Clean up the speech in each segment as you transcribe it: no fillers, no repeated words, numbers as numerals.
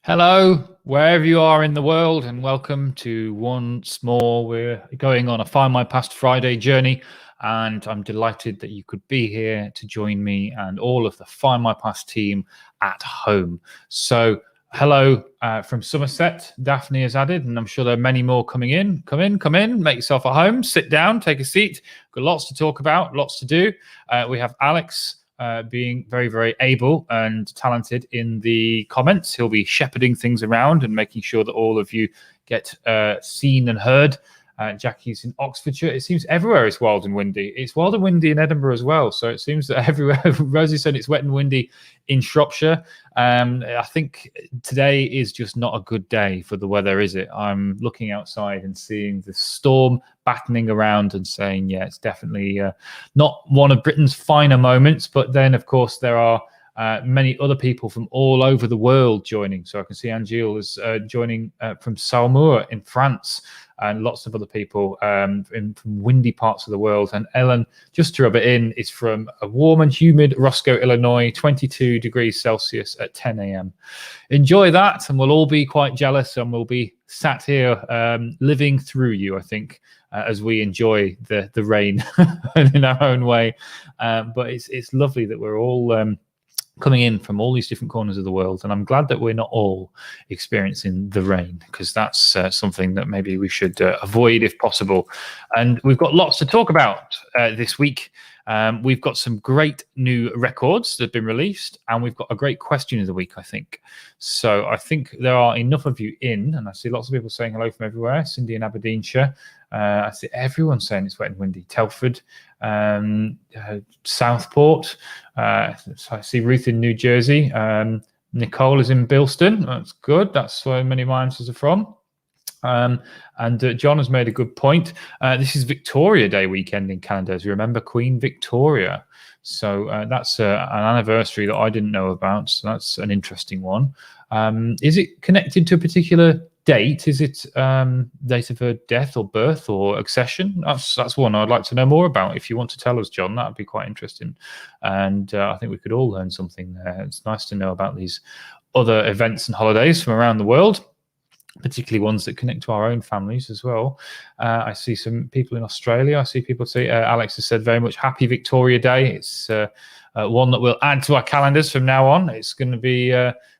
Hello, wherever you are in the world, and welcome to once more. We're going on a Find My Past Friday journey, and I'm delighted that you could be here to join me and all of the Find My Past team at home. So, hello from Somerset. Daphne has added, and I'm sure there are many more coming in. Come in, make yourself at home, sit down, take a seat. Got lots to talk about, lots to do. We have Alex being very, very able and talented in the comments. He'll be shepherding things around and making sure that all of you get seen and heard. Jackie's in Oxfordshire. It seems everywhere is wild and windy. It's wild and windy in Edinburgh as well. So it seems that everywhere. Rosie said it's wet and windy in Shropshire. I think today is just not a good day for the weather, is it? I'm looking outside and seeing the storm battening around and saying, yeah, it's definitely not one of Britain's finer moments. But then, of course, there are many other people from all over the world joining. So I can see Angel is joining from Saumur in France, and lots of other people from windy parts of the world. And Ellen, just to rub it in, is from a warm and humid Roscoe, Illinois, 22 degrees Celsius at 10 a.m. Enjoy that, and we'll all be quite jealous, and we'll be sat here living through you, I think, as we enjoy the rain in our own way. But it's lovely that we're all coming in from all these different corners of the world, and I'm glad that we're not all experiencing the rain, because that's something that maybe we should avoid if possible. And we've got lots to talk about this week. We've got some great new records that have been released, and we've got a great question of the week, I think. So I think there are enough of you in, and I see lots of people saying hello from everywhere. Cindy in Aberdeenshire. I see everyone saying it's wet and windy. Telford, Southport. So I see Ruth in New Jersey. Nicole is in Bilston. That's good. That's where many of my answers are from. And John has made a good point. This is Victoria Day weekend in Canada, as you remember Queen Victoria. So that's an anniversary that I didn't know about. So that's an interesting one. Is it connected to a particular date? Is it date of her death or birth or accession? That's one I'd like to know more about. If you want to tell us, John, that would be quite interesting. And I think we could all learn something there. It's nice to know about these other events and holidays from around the world, particularly ones that connect to our own families as well. I see some people in Australia. I see people say, Alex has said very much Happy Victoria Day. It's one that we'll add to our calendars from now on. It's going to be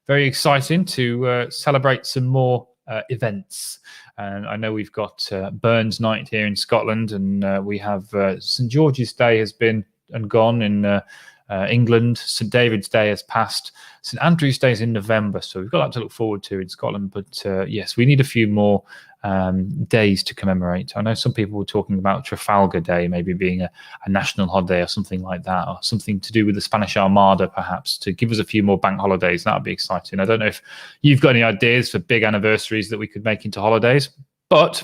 very exciting to celebrate some more events. And I know we've got Burns Night here in Scotland, and we have St. George's Day has been and gone in England. St. David's Day has passed. St. Andrew's Day is in November, so we've got that to look forward to in Scotland. But yes, we need a few more days to commemorate. I know some people were talking about Trafalgar Day maybe being a national holiday or something like that, or something to do with the Spanish Armada, perhaps, to give us a few more bank holidays. That would be exciting. I don't know if you've got any ideas for big anniversaries that we could make into holidays, but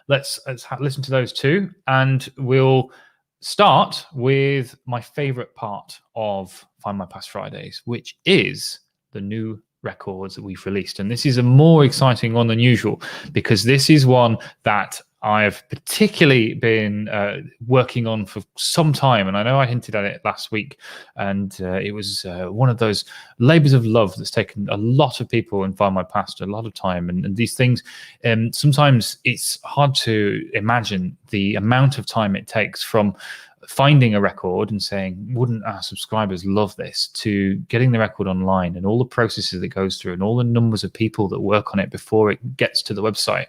let's listen to those too, and we'll start with my favorite part of Find My Past Fridays, which is the new records that we've released. And this is a more exciting one than usual, because this is one that I've particularly been working on for some time. And I know I hinted at it last week, and it was one of those labors of love that's taken a lot of people in Find My Past a lot of time. And these things, sometimes it's hard to imagine the amount of time it takes from finding a record and saying, wouldn't our subscribers love this, to getting the record online and all the processes that goes through and all the numbers of people that work on it before it gets to the website.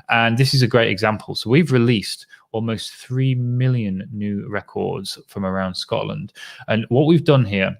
And this is a great example. So we've released almost 3 million new records from around Scotland. And what we've done here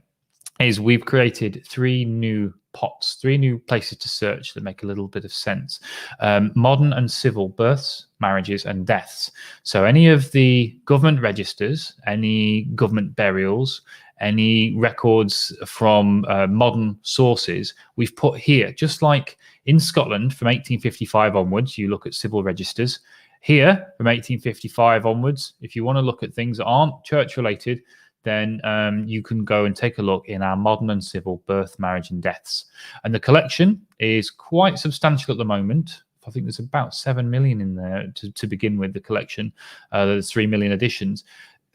is we've created 3 new pots, 3 new places to search that make a little bit of sense. Modern and civil births, marriages, and deaths. So any of the government registers, any government burials, any records from modern sources, we've put here. Just like in Scotland from 1855 onwards, you look at civil registers. Here, from 1855 onwards, if you want to look at things that aren't church-related, then you can go and take a look in our modern and civil birth, marriage, and deaths. And the collection is quite substantial at the moment. I think there's about 7 million in there to begin with, the collection. There's 3 million editions.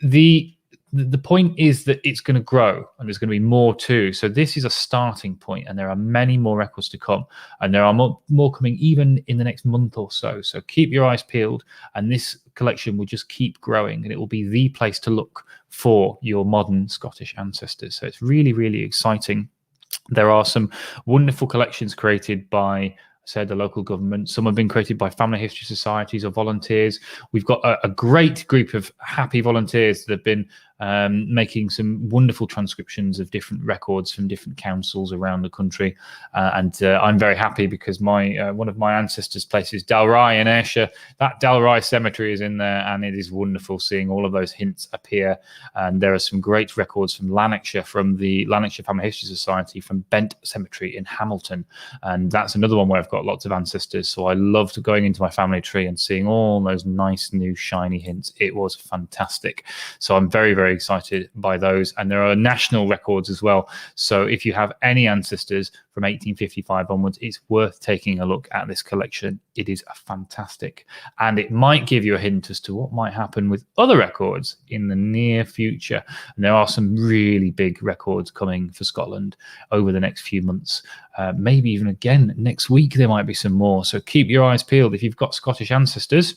The the point is that it's going to grow, and there's going to be more too. So this is a starting point, and there are many more records to come, and there are more coming even in the next month or so. So keep your eyes peeled, and this collection will just keep growing, and it will be the place to look for your modern Scottish ancestors. So it's really, really exciting. There are some wonderful collections created by, said, the local government. Some have been created by family history societies or volunteers. We've got a great group of happy volunteers that have been making some wonderful transcriptions of different records from different councils around the country. And I'm very happy because my one of my ancestors' places, Dalry in Ayrshire, that Dalry cemetery is in there, and it is wonderful seeing all of those hints appear. And there are some great records from Lanarkshire, from the Lanarkshire Family History Society, from Bent Cemetery in Hamilton. And that's another one where I've got lots of ancestors. So I loved going into my family tree and seeing all those nice new shiny hints. It was fantastic. So I'm very, very excited by those. And there are national records as well. So if you have any ancestors from 1855 onwards, it's worth taking a look at this collection. It is fantastic. And it might give you a hint as to what might happen with other records in the near future. And there are some really big records coming for Scotland over the next few months. Maybe even again next week, there might be some more. So keep your eyes peeled. If you've got Scottish ancestors,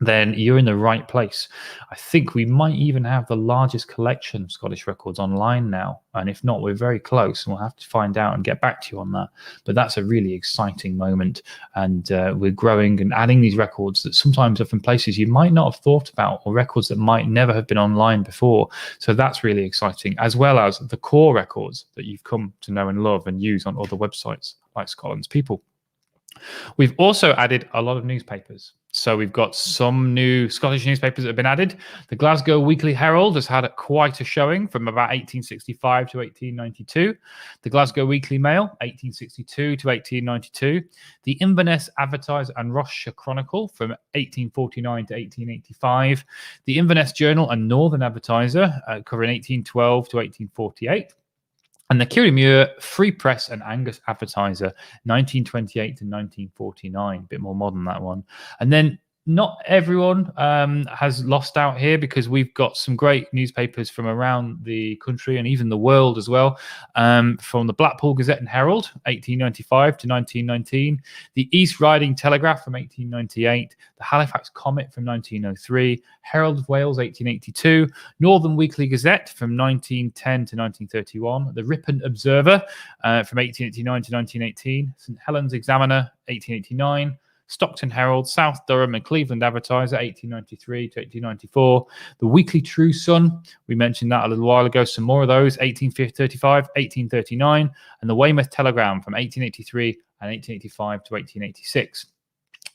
then you're in the right place. I think we might even have the largest collection of Scottish records online now. And if not, we're very close, and we'll have to find out and get back to you on that. But that's a really exciting moment. And we're growing and adding these records that sometimes are from places you might not have thought about, or records that might never have been online before. So that's really exciting, as well as the core records that you've come to know and love and use on other websites like Scotland's People. We've also added a lot of newspapers. So we've got some new Scottish newspapers that have been added. The Glasgow Weekly Herald has had quite a showing from about 1865 to 1892. The Glasgow Weekly Mail, 1862 to 1892. The Inverness Advertiser and Ross-shire Chronicle from 1849 to 1885. The Inverness Journal and Northern Advertiser covering 1812 to 1848. And the Kirriemuir Free Press and Angus Advertiser, 1928 to 1949. A bit more modern, that one. And then not everyone has lost out here, because we've got some great newspapers from around the country and even the world as well. From the Blackpool Gazette and Herald, 1895 to 1919. The East Riding Telegraph from 1898. The Halifax Comet from 1903. Herald of Wales, 1882. Northern Weekly Gazette from 1910 to 1931. The Ripon Observer from 1889 to 1918. St Helens Examiner, 1889. Stockton Herald, South Durham and Cleveland Advertiser, 1893 to 1894. The Weekly True Sun, we mentioned that a little while ago, some more of those, 1835, 1839. And the Weymouth Telegram from 1883 and 1885 to 1886.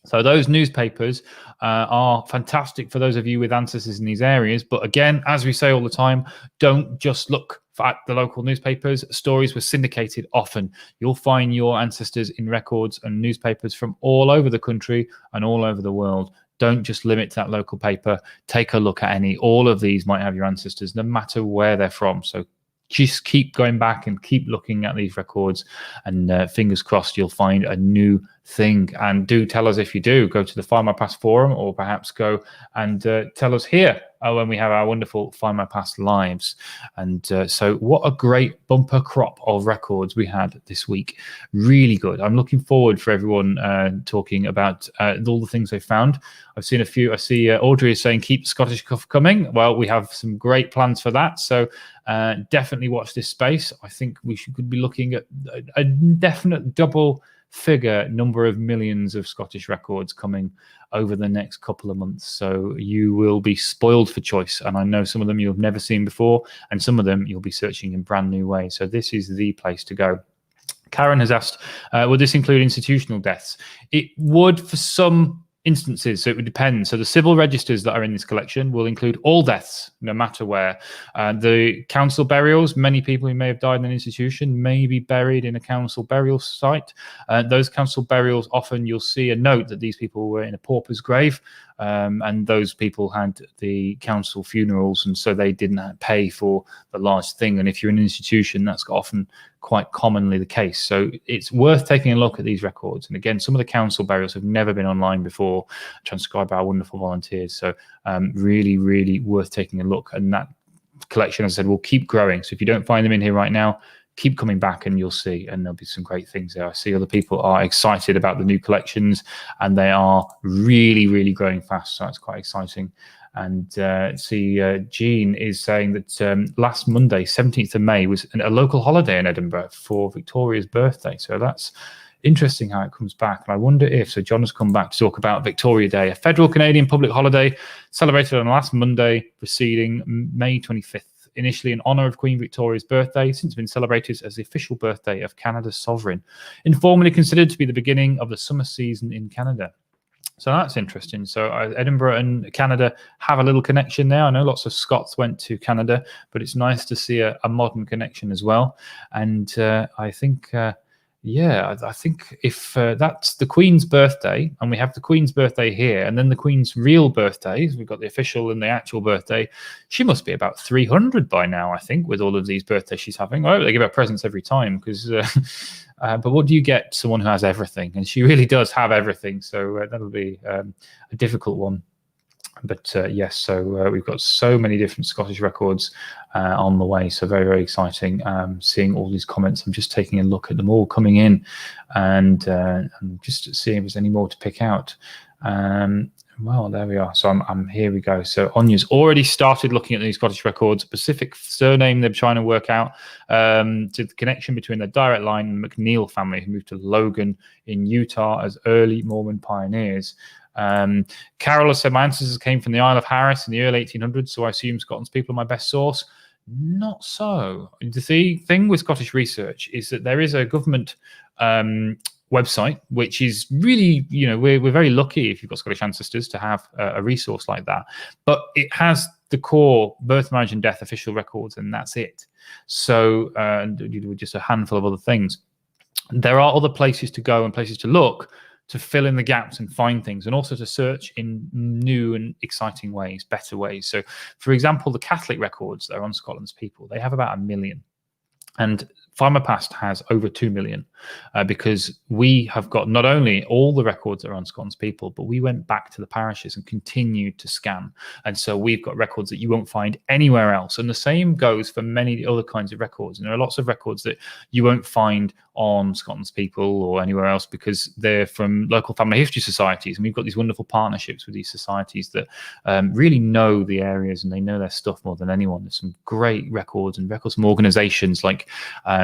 So those newspapers are fantastic for those of you with ancestors in these areas. But again, as we say all the time, don't just look at the local newspapers. Stories were syndicated often. You'll find your ancestors in records and newspapers from all over the country and all over the world. Don't just limit to that local paper. Take a look at any. All of these might have your ancestors, no matter where they're from. So just keep going back and keep looking at these records, and fingers crossed you'll find a new thing. And do tell us if you do. Go to the Find My Past forum, or perhaps go and tell us here when we have our wonderful Find My Past lives. And so what a great bumper crop of records we had this week. Really good. I'm looking forward for everyone talking about all the things they found. I've seen a few. I see Audrey is saying keep Scottish Cuff coming. Well, we have some great plans for that. So definitely watch this space. I think we could be looking at a definite double figure number of millions of Scottish records coming over the next couple of months. So you will be spoiled for choice. And I know some of them you've never seen before, and some of them you'll be searching in brand new ways. So this is the place to go. Karen has asked, would this include institutional deaths? It would for some instances, so it would depend. So the civil registers that are in this collection will include all deaths, no matter where. The council burials, many people who may have died in an institution may be buried in a council burial site. Those council burials, often you'll see a note that these people were in a pauper's grave, and those people had the council funerals, and so they didn't pay for the large thing. And if you're in an institution, that's often quite commonly the case. So it's worth taking a look at these records. And again, some of the council burials have never been online before, transcribed by our wonderful volunteers. So really, really worth taking a look. And that collection, as I said, will keep growing. So if you don't find them in here right now, keep coming back and you'll see, and there'll be some great things there. I see other people are excited about the new collections, and they are really, really growing fast. So that's quite exciting. And Jean is saying that last Monday, 17th of May, was a local holiday in Edinburgh for Victoria's birthday. So that's interesting how it comes back. And I wonder if, so John has come back to talk about Victoria Day, a federal Canadian public holiday celebrated on last Monday, preceding May 25th. Initially in honour of Queen Victoria's birthday, since been celebrated as the official birthday of Canada's sovereign, informally considered to be the beginning of the summer season in Canada. So that's interesting. So Edinburgh and Canada have a little connection there. I know lots of Scots went to Canada, but it's nice to see a modern connection as well. And I think... I think if that's the Queen's birthday, and we have the Queen's birthday here, and then the Queen's real birthday, we've got the official and the actual birthday, she must be about 300 by now, I think, with all of these birthdays she's having. I hope they give her presents every time, because but what do you get someone who has everything? And she really does have everything, so that'll be a difficult one. But yes, so we've got so many different Scottish records on the way. So very, very exciting seeing all these comments. I'm just taking a look at them all coming in, and just seeing if there's any more to pick out. Well, there we are. So I'm here we go. So Anya's already started looking at these Scottish records. Pacific surname they're trying to work out to the connection between the direct line and the McNeil family, who moved to Logan in Utah as early Mormon pioneers. Carol has said, my ancestors came from the Isle of Harris in the early 1800s, so I assume Scotland's people are my best source. Not so. The thing with Scottish research is that there is a government website, which is really, we're very lucky if you've got Scottish ancestors to have a resource like that. But it has the core birth, marriage, and death official records, and that's it. So just a handful of other things. There are other places to go and places to look to fill in the gaps and find things, and also to search in new and exciting ways, better ways. So, for example, the Catholic records that are on Scotland's people, they have about 1 million. And Findmypast has over 2 million because we have got not only all the records that are on Scotland's people, but we went back to the parishes and continued to scan. And so we've got records that you won't find anywhere else. And the same goes for many other kinds of records. And there are lots of records that you won't find on Scotland's people or anywhere else because they're from local family history societies. And we've got these wonderful partnerships with these societies that really know the areas and they know their stuff more than anyone. There's some great records and records from organizations like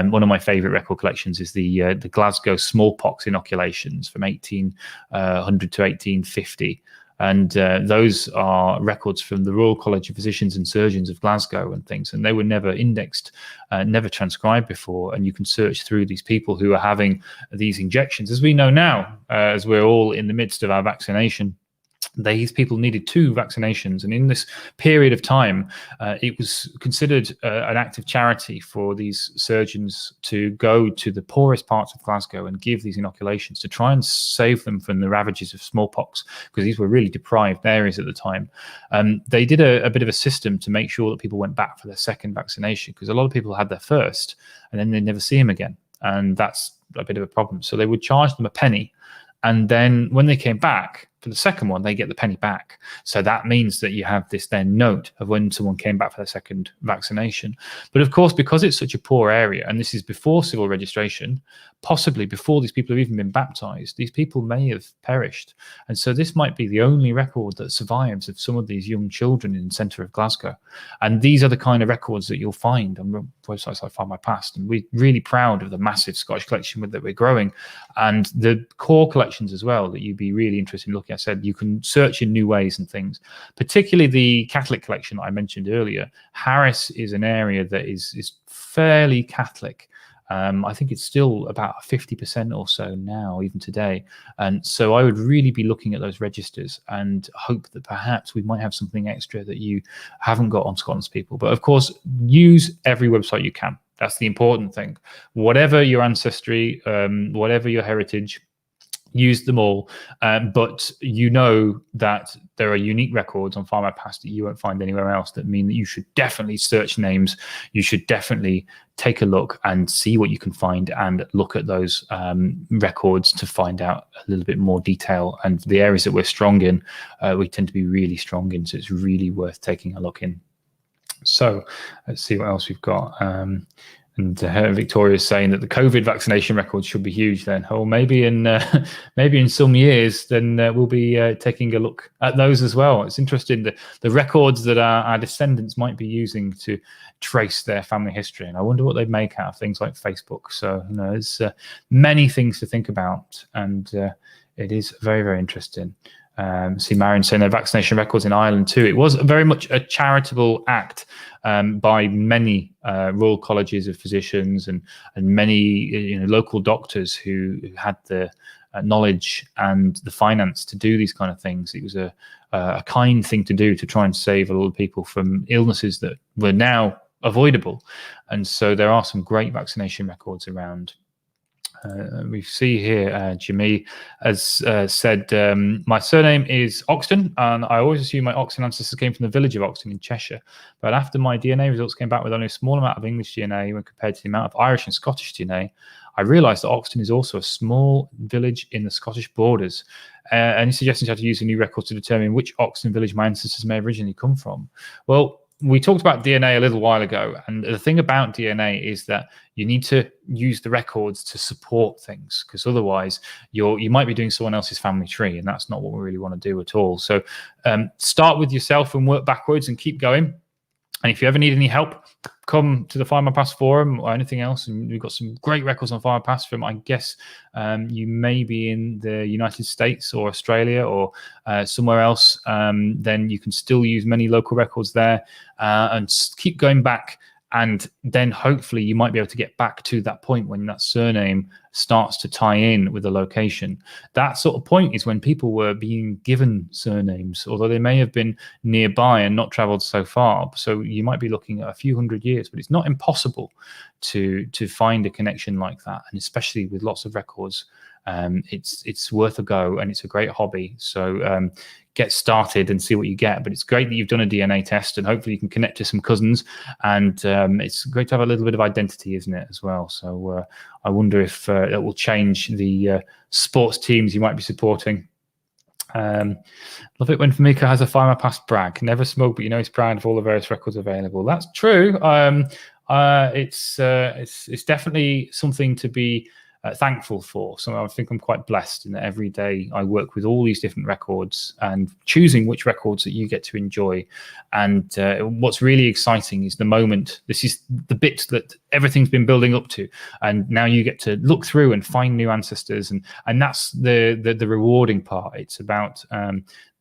one of my favorite record collections is the Glasgow smallpox inoculations from 1800 to 1850. And those are records from the Royal College of Physicians and Surgeons of Glasgow and things. And they were never indexed, never transcribed before. And you can search through these people who are having these injections. As we know now, as we're all in the midst of our vaccination, these people needed 2 vaccinations, and in this period of time it was considered an act of charity for these surgeons to go to the poorest parts of Glasgow and give these inoculations to try and save them from the ravages of smallpox, because these were really deprived areas at the time. They did a bit of a system to make sure that people went back for their second vaccination, because a lot of people had their first and then they'd never see them again, and that's a bit of a problem. So they would charge them a penny, and then when they came back for the second one, they get the penny back. So that means that you have this then note of when someone came back for their second vaccination. But of course, because it's such a poor area, and this is before civil registration, possibly before these people have even been baptized, these people may have perished. And so this might be the only record that survives of some of these young children in the centre of Glasgow. And these are the kind of records that you'll find on websites like Findmypast. And we're really proud of the massive Scottish collection that we're growing, and the core collections as well that you'd be really interested in looking at. I said you can search in new ways and things, particularly the Catholic collection I mentioned earlier. Harris is an area that is fairly Catholic. I think it's still about 50% or so now, even today. And so I would really be looking at those registers and hope that perhaps we might have something extra that you haven't got on Scotland's people. But of course, use every website you can. That's the important thing. Whatever your ancestry, whatever your heritage, use them all, but you know that there are unique records on Findmypast that you won't find anywhere else, that mean that you should definitely search names. You should definitely take a look and see what you can find and look at those records to find out a little bit more detail. And the areas that we're strong in, we tend to be really strong in, so it's really worth taking a look in. So let's see what else we've got. And Victoria is saying that the COVID vaccination records should be huge. Then, or maybe in maybe in some years, then we'll be taking a look at those as well. It's interesting the records that our descendants might be using to trace their family history, and I wonder what they'd make out of things like Facebook. So there's many things to think about, and it is very, very interesting. See Marion saying their vaccination records in Ireland too. It was very much a charitable act by many Royal Colleges of Physicians and many local doctors who had the knowledge and the finance to do these kind of things. It was a kind thing to do to try and save a lot of people from illnesses that were now avoidable. And so there are some great vaccination records around. We see here, Jimmy has said, my surname is Oxton, and I always assume my Oxton ancestors came from the village of Oxton in Cheshire. But after my DNA results came back with only a small amount of English DNA when compared to the amount of Irish and Scottish DNA, I realised that Oxton is also a small village in the Scottish borders. Any suggestions how to use a new record to determine which Oxton village my ancestors may have originally come from? Well, we talked about DNA a little while ago, and the thing about DNA is that you need to use the records to support things, because otherwise you might be doing someone else's family tree, and that's not what we really want to do at all. So start with yourself and work backwards and keep going. And if you ever need any help, come to the Findmypast forum or anything else. And we've got some great records on Findmypast from, I guess, you may be in the United States or Australia or somewhere else. Then you can still use many local records there and keep going back. And then hopefully you might be able to get back to that point when that surname starts to tie in with the location. That sort of point is when people were being given surnames, although they may have been nearby and not traveled so far. So you might be looking at a few hundred years, but it's not impossible to find a connection like that. And especially with lots of records, it's worth a go, and it's a great hobby. So get started and see what you get. But it's great that you've done a DNA test, and hopefully you can connect to some cousins. And it's great to have a little bit of identity, isn't it, as well? So I wonder if it will change the sports teams you might be supporting. Love it when Myko has a Findmypast brag. Never smoked, but he's proud of all the various records available. That's true. It's definitely something to be thankful for. So I think I'm quite blessed in that every day I work with all these different records and choosing which records that you get to enjoy. And what's really exciting is the moment. This is the bit that everything's been building up to, and now you get to look through and find new ancestors, and that's the rewarding part. It's about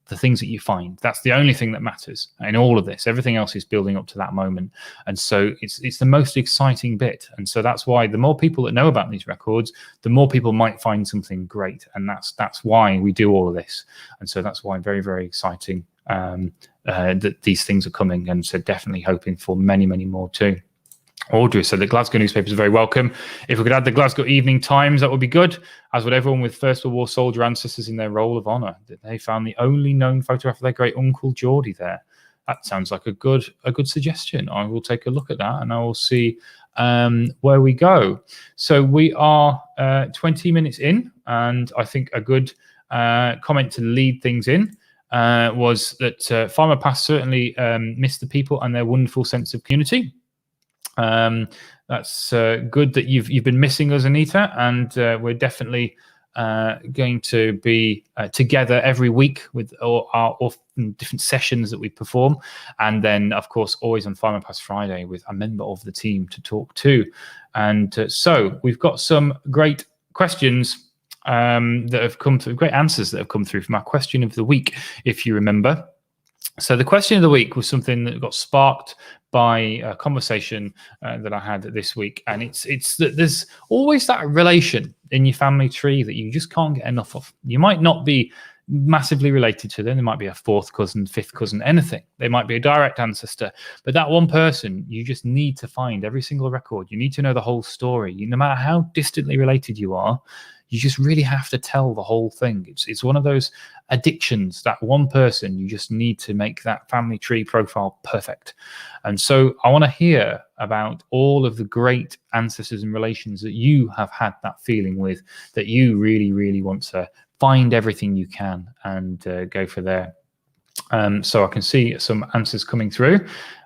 the things that you find. That's the only thing that matters in all of this. Everything else is building up to that moment. And so it's the most exciting bit. And so that's why the more people that know about these records, the more people might find something great. And that's why we do all of this. And so that's why very, very exciting that these things are coming. And so definitely hoping for many, many more too. Audrey said the Glasgow newspapers are very welcome. If we could add the Glasgow Evening Times, that would be good, as would everyone with First World War soldier ancestors in their roll of honour. That they found the only known photograph of their great uncle Geordie there. That sounds like a good suggestion. I will take a look at that, and I will see where we go. So we are 20 minutes in, and I think a good comment to lead things in was that Findmypast certainly missed the people and their wonderful sense of community. That's good that you've been missing us, Anita, and we're definitely going to be together every week with our different sessions that we perform, and then of course always on Findmypast Friday with a member of the team to talk to. And so we've got some great questions that have come through, great answers that have come through from our question of the week, if you remember. So the question of the week was something that got sparked by a conversation that I had this week, and it's that there's always that relation in your family tree that you just can't get enough of. You might not be massively related to them. There might be a fourth cousin, fifth cousin, anything. They might be a direct ancestor, but that one person you just need to find every single record. You need to know the whole story. No matter how distantly related you are, you just really have to tell the whole thing. It's one of those addictions, that one person, you just need to make that family tree profile perfect. And so I want to hear about all of the great ancestors and relations that you have had that feeling with, that you really, really want to find everything you can and go for there. So I can see some answers coming through,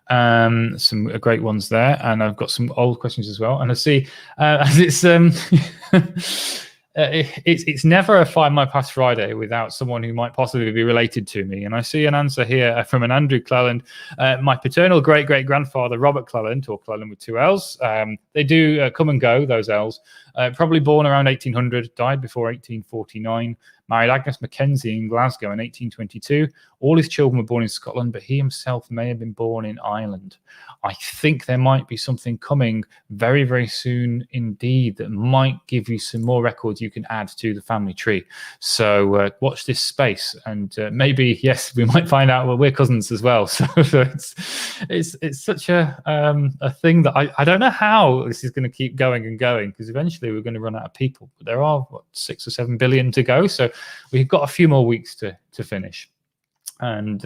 some great ones there, and I've got some old questions as well. And I see as it's never a Find My Past Friday without someone who might possibly be related to me. And I see an answer here from an Andrew Clelland. My paternal great-great-grandfather, Robert Clelland, or Clelland with two L's. They do come and go, those L's. Probably born around 1800, died before 1849. Married Agnes Mackenzie in Glasgow in 1822. All his children were born in Scotland, but he himself may have been born in Ireland. I think there might be something coming very, very soon indeed that might give you some more records you can add to the family tree. So watch this space, and maybe, yes, we might find out, well, we're cousins as well. So it's such a thing that I don't know how this is going to keep going and going, because eventually we're going to run out of people. But there are, 6 or 7 billion to go. So we've got a few more weeks to finish. And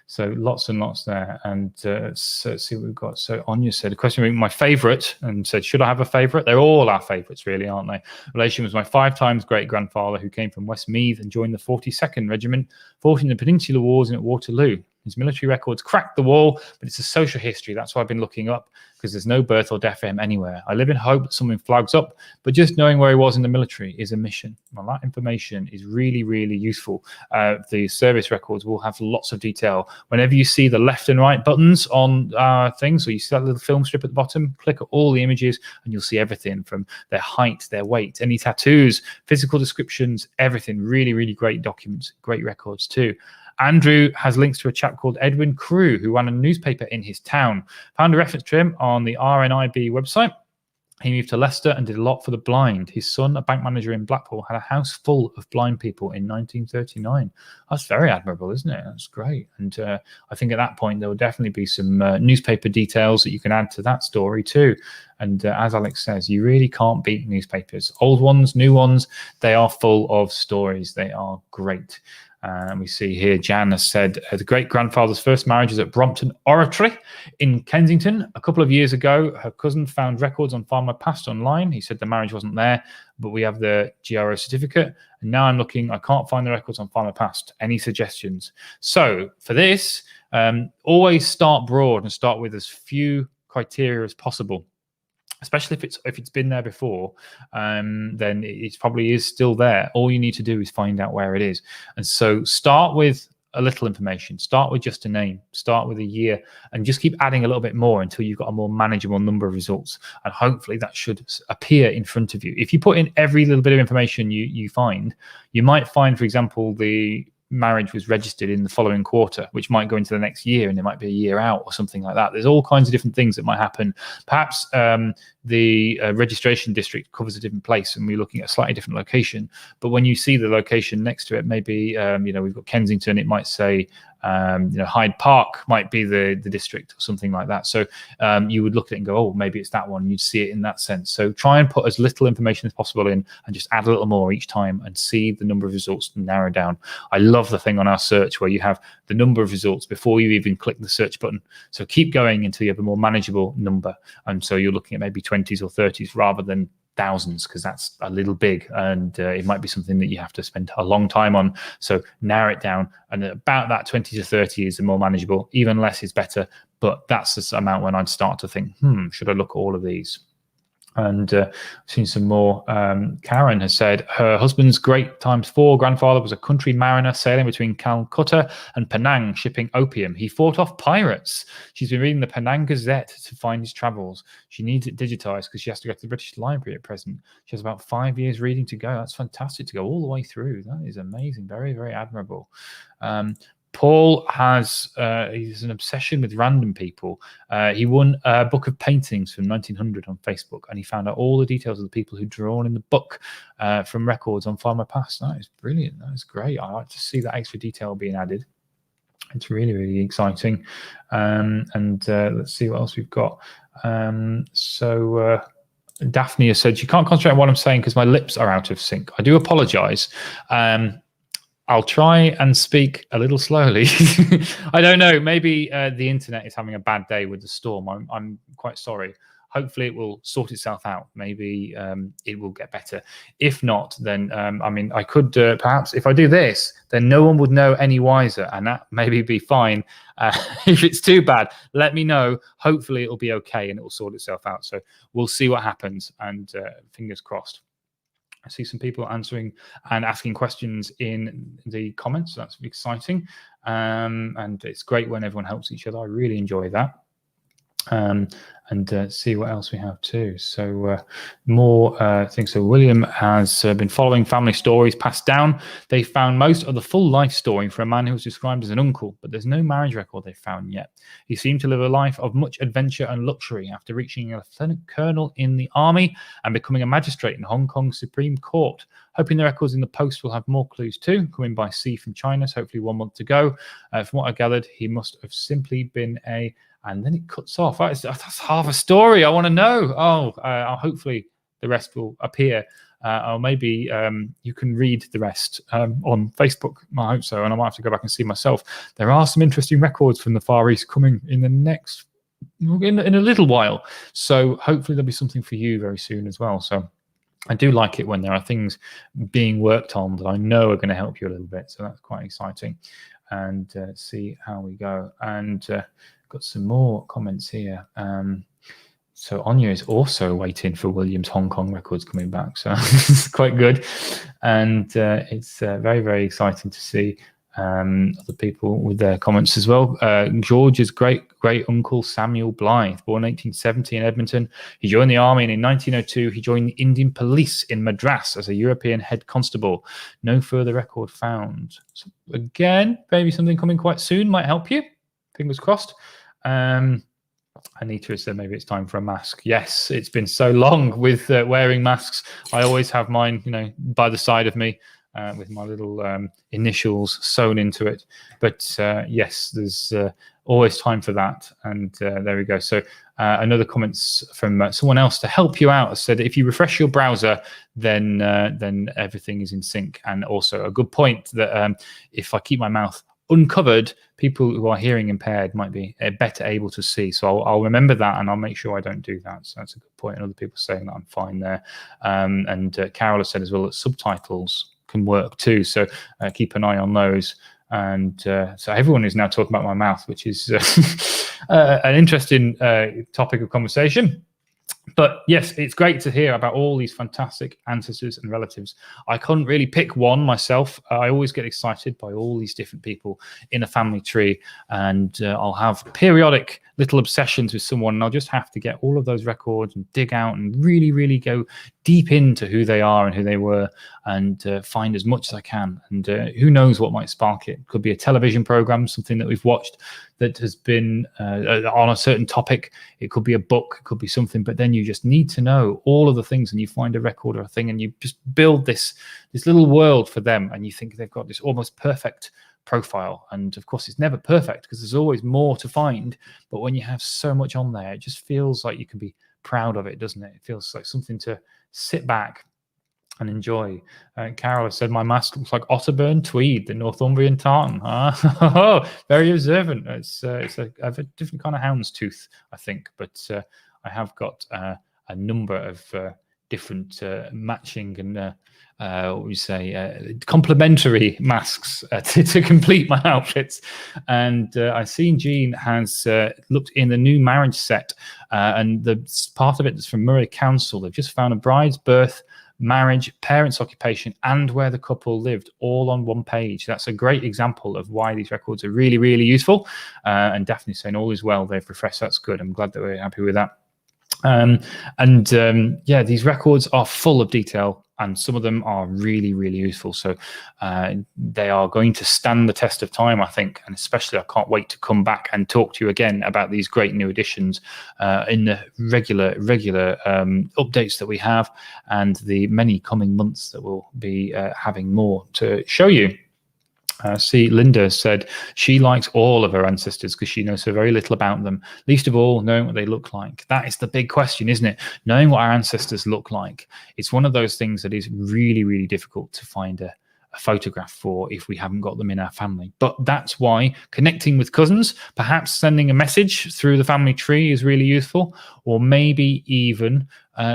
so lots and lots there. And so let's see what we've got. So Anya said, a question, my favorite, and said, should I have a favorite? They're all our favorites, really, aren't they? Relation was my 5 times great-grandfather who came from Westmeath and joined the 42nd Regiment, fought in the Peninsular Wars and at Waterloo. His military records cracked the wall, but it's a social history. That's why I've been looking up, because there's no birth or death for him anywhere. I live in hope that something flags up, but just knowing where he was in the military is a mission. Well, that information is really, really useful. The service records will have lots of detail. Whenever you see the left and right buttons on things, or you see that little film strip at the bottom, click at all the images and you'll see everything from their height, their weight, any tattoos, physical descriptions, everything. Really, really great documents, great records too. Andrew has links to a chap called Edwin Crew, who ran a newspaper in his town. Found a reference to him on the RNIB website. He moved to Leicester and did a lot for the blind. His son, a bank manager in Blackpool, had a house full of blind people in 1939. That's very admirable, isn't it? That's great. And I think at that point, there will definitely be some newspaper details that you can add to that story too. And as Alex says, you really can't beat newspapers. Old ones, new ones, they are full of stories. They are great. And we see here, Jan has said, the great-grandfather's first marriage is at Brompton Oratory in Kensington. A couple of years ago, her cousin found records on Find My Past online. He said the marriage wasn't there, but we have the GRO certificate. And now I'm looking, I can't find the records on Find My Past. Any suggestions? So for this, always start broad and start with as few criteria as possible. Especially if it's been there before, then it probably is still there. All you need to do is find out where it is. And so start with a little information. Start with just a name. Start with a year, and just keep adding a little bit more until you've got a more manageable number of results. And hopefully that should appear in front of you. If you put in every little bit of information you find, you might find, for example, the marriage was registered in the following quarter, which might go into the next year, and it might be a year out or something like that. There's all kinds of different things that might happen. Perhaps the registration district covers a different place and we're looking at a slightly different location. But when you see the location next to it, maybe, we've got Kensington, it might say, Hyde Park might be the district or something like that. So you would look at it and go, oh, maybe it's that one. You'd see it in that sense. So try and put as little information as possible in and just add a little more each time and see the number of results narrow down. I love the thing on our search where you have the number of results before you even click the search button. So keep going until you have a more manageable number. And so you're looking at maybe 20s or 30s rather than thousands, because that's a little big, and it might be something that you have to spend a long time on. So narrow it down, and about that 20 to 30 is more manageable. Even less is better, but that's the amount when I'd start to think, should I look at all of these? And I've seen some more. Karen has said her husband's great ×4 grandfather was a country mariner sailing between Calcutta and Penang, shipping opium. He fought off pirates. She's been reading the Penang Gazette to find his travels. She needs it digitized because she has to go to the British Library at present. She has about 5 years reading to go. That's fantastic to go all the way through. That is amazing. Very, very admirable. Paul has he's an obsession with random people. He won a book of paintings from 1900 on Facebook, and he found out all the details of the people who'd drawn in the book from records on Find My Past. That is brilliant. That is great. I like to see that extra detail being added. It's really, really exciting. Let's see what else we've got. Daphne has said, you can't concentrate on what I'm saying because my lips are out of sync. I do apologize. I'll try and speak a little slowly. I don't know. Maybe the internet is having a bad day with the storm. I'm quite sorry. hopefully it will sort itself out. Maybe it will get better. If not, then I mean, I could perhaps, if I do this, then no one would know any wiser, and that maybe be fine. If it's too bad, let me know. Hopefully it'll be okay and it will sort itself out. So we'll see what happens, and fingers crossed. I see some people answering and asking questions in the comments. So that's exciting. And it's great when everyone helps each other. I really enjoy that. And see what else we have too. So more things. So William has been following family stories passed down. They found most of the full life story for a man who was described as an uncle, but there's no marriage record they've found yet. He seemed to live a life of much adventure and luxury after reaching a lieutenant colonel in the army and becoming a magistrate in Hong Kong Supreme Court. Hoping the records in the post will have more clues too, coming by sea from China, so hopefully 1 month to go. From what I gathered, he must have simply been a... And then it cuts off. That's half a story. I want to know. Hopefully the rest will appear. Or maybe you can read the rest on Facebook. I hope so. And I might have to go back and see myself. There are some interesting records from the Far East coming in the next, in a little while. So hopefully there'll be something for you very soon as well. So I do like it when there are things being worked on that I know are going to help you a little bit. So that's quite exciting. And see how we go. And got some more comments here. So Anya is also waiting for William's Hong Kong records coming back. So it's quite good. And it's very, very exciting to see other people with their comments as well. George's great uncle Samuel Blythe, born 1870 in Edmonton. He joined the army, and in 1902 he joined the Indian Police in Madras as a European head constable. No further record found. So again, maybe something coming quite soon might help you. Fingers crossed. Anita has said maybe it's time for a mask. Yes, it's been so long with wearing masks. I always have mine, by the side of me. With my little initials sewn into it. But yes, there's always time for that. And there we go. So another comments from someone else to help you out said, if you refresh your browser, then everything is in sync. And also a good point that if I keep my mouth uncovered, people who are hearing impaired might be better able to see. So I'll remember that, and I'll make sure I don't do that. So that's a good point. And other people saying that I'm fine there. And Carol has said as well that subtitles can work too, so keep an eye on those. And so everyone is now talking about my mouth, which is an interesting topic of conversation. But yes, it's great to hear about all these fantastic ancestors and relatives. I couldn't really pick one myself. I always get excited by all these different people in a family tree, and I'll have periodic little obsessions with someone, and I'll just have to get all of those records and dig out and really, really go deep into who they are and who they were, and find as much as I can. And who knows what might spark it. Could be a television program, something that we've watched that has been on a certain topic. It could be a book, it could be something, but then you just need to know all of the things, and you find a record or a thing, and you just build this little world for them, and you think they've got this almost perfect profile. And of course it's never perfect, because there's always more to find, but when you have so much on there, it just feels like you can be proud of it, doesn't it? It feels like something to sit back and enjoy. Carol has said, my mask looks like Otterburn tweed, the Northumbrian tartan. Very observant. It's a different kind of hound's tooth, I think, but I have got a number of different matching and what we say, complementary masks to complete my outfits. And I've seen Jean has looked in the new marriage set, and the part of it is from Murray Council. They've just found a bride's birth, marriage, parents' occupation, and where the couple lived, all on one page. That's a great example of why these records are really, really useful. And Daphne's saying all is well, they've refreshed. That's good. I'm glad that we're happy with that. Yeah, these records are full of detail, and some of them are really, really useful. So they are going to stand the test of time, I think, and especially I can't wait to come back and talk to you again about these great new additions in the regular updates that we have, and the many coming months that we'll be having more to show you. See, Linda said she likes all of her ancestors because she knows so very little about them, least of all knowing what they look like. That is the big question, isn't it? Knowing what our ancestors look like. It's one of those things that is really, really difficult to find a a photograph for if we haven't got them in our family. But that's why connecting with cousins, perhaps sending a message through the family tree is really useful, or maybe even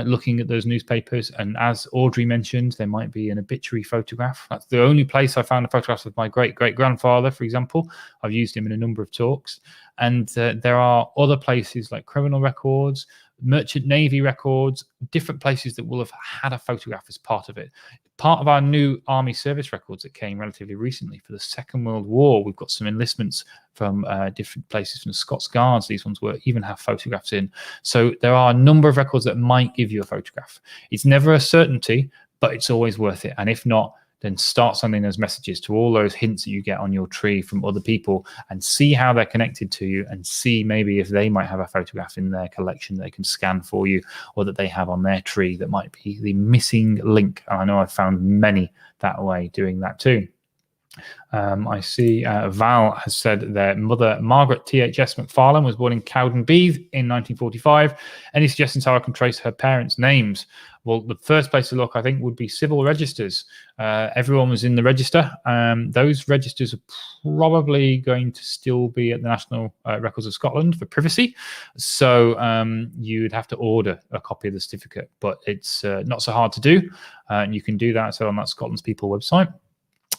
looking at those newspapers. And as Audrey mentioned, there might be an obituary photograph. That's the only place I found a photograph of my great-great-grandfather, for example. I've used him in a number of talks. And there are other places like criminal records, merchant navy records, different places that will have had a photograph as part of it. Part of our new army service records that came relatively recently for the Second World War, we've got some enlistments from different places from the Scots Guards. These ones will even have photographs in. So there are a number of records that might give you a photograph. It's never a certainty, but it's always worth it. And if not, then start sending those messages to all those hints that you get on your tree from other people and see how they're connected to you, and see maybe if they might have a photograph in their collection they can scan for you, or that they have on their tree that might be the missing link. And I know I've found many that way doing that too. I see Val has said their mother, Margaret THS McFarlane, was born in Cowdenbeath in 1945. Any suggestions how I can trace her parents' names? Well, the first place to look, I think, would be civil registers. Everyone was in the register. Those registers are probably going to still be at the National Records of Scotland for privacy. So you'd have to order a copy of the certificate, but it's not so hard to do. You can do that on that Scotland's People website.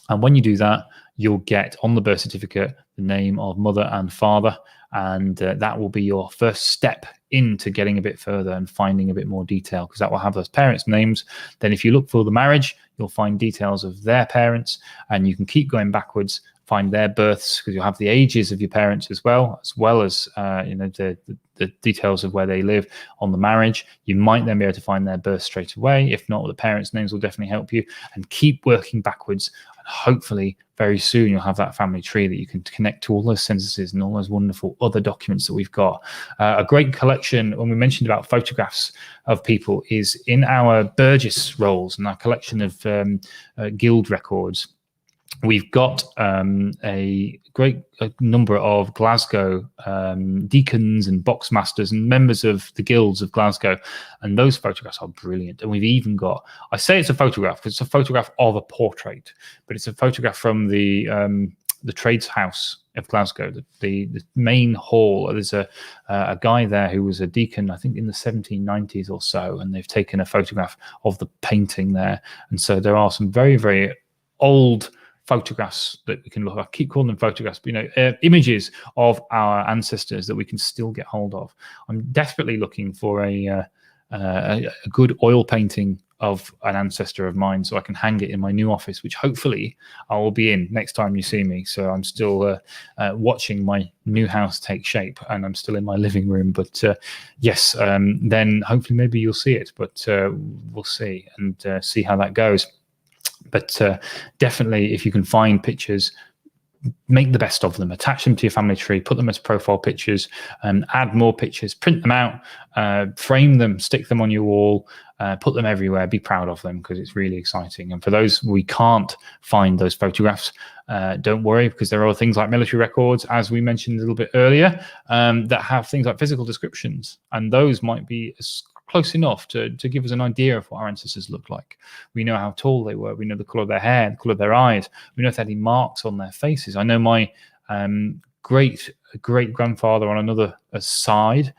And when you do that, you'll get on the birth certificate the name of mother and father, and that will be your first step into getting a bit further and finding a bit more detail, because that will have those parents' names. Then if you look for the marriage, you'll find details of their parents, and you can keep going backwards, find their births, because you'll have the ages of your parents as well as the details of where they live on the marriage. You might then be able to find their birth straight away. If not, the parents' names will definitely help you, and keep working backwards. And hopefully very soon you'll have that family tree that you can connect to all those censuses and all those wonderful other documents that we've got. A great collection, when we mentioned about photographs of people, is in our Burgess rolls and our collection of guild records. We've got a great number of Glasgow deacons and boxmasters and members of the guilds of Glasgow, and those photographs are brilliant. And we've even got, I say it's a photograph because it's a photograph of a portrait, but it's a photograph from the trades house of Glasgow, the main hall. There's a guy there who was a deacon, I think in the 1790s or so, and they've taken a photograph of the painting there. And so there are some very, very old photographs that we can look at. I keep calling them photographs, but images of our ancestors that we can still get hold of. I'm desperately looking for a good oil painting of an ancestor of mine, so I can hang it in my new office, which hopefully I will be in next time you see me. So I'm still watching my new house take shape, and I'm still in my living room. But yes, then hopefully maybe you'll see it, but we'll see and see how that goes. But definitely, if you can find pictures, make the best of them, attach them to your family tree, put them as profile pictures, and add more pictures, print them out, frame them, stick them on your wall, put them everywhere, be proud of them, because it's really exciting. And for those we can't find those photographs, don't worry, because there are things like military records, as we mentioned a little bit earlier, that have things like physical descriptions, and those might be close enough to give us an idea of what our ancestors looked like. We know how tall they were. We know the colour of their hair, the colour of their eyes. We know if they had any marks on their faces. I know my great-great-grandfather on another side,